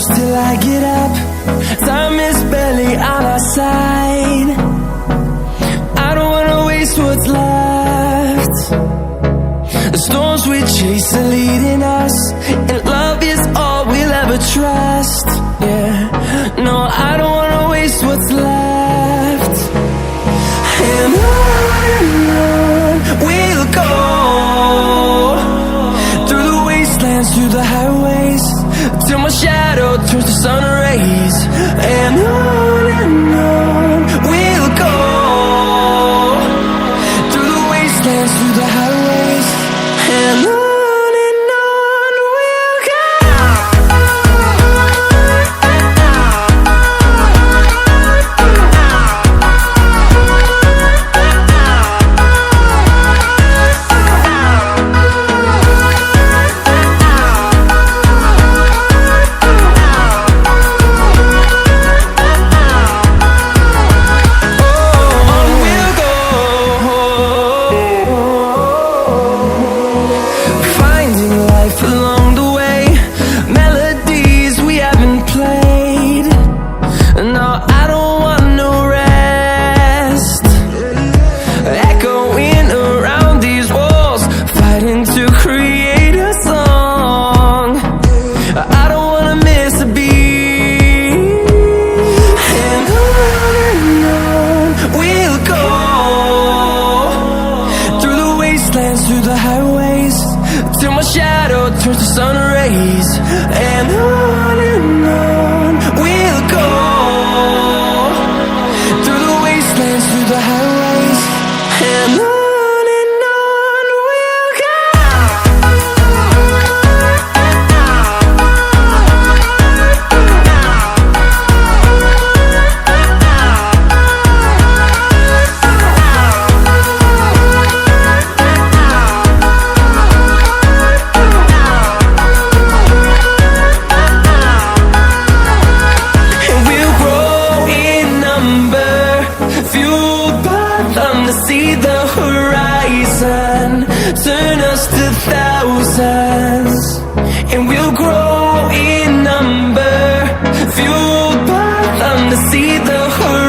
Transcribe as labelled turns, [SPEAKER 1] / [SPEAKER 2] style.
[SPEAKER 1] push till I get up. Time is barely on our side. I don't wanna waste what's left. The storms we chase are leading us, and love is all we'll ever trust. Yeah, no, I don't wanna waste what's left. And on we'll go, through the wastelands, through the highways, till my shadow turns to sun rays. And on we'll go, through the wastelands, through the highways, and on we'll go. Through the highways, till my shadow turns to sun rays. And on we'll go, through the wastelands, through the highways, and on we'll go. See the horizon turn us to thousands, and we'll grow in number, fueled by them to see the horizon.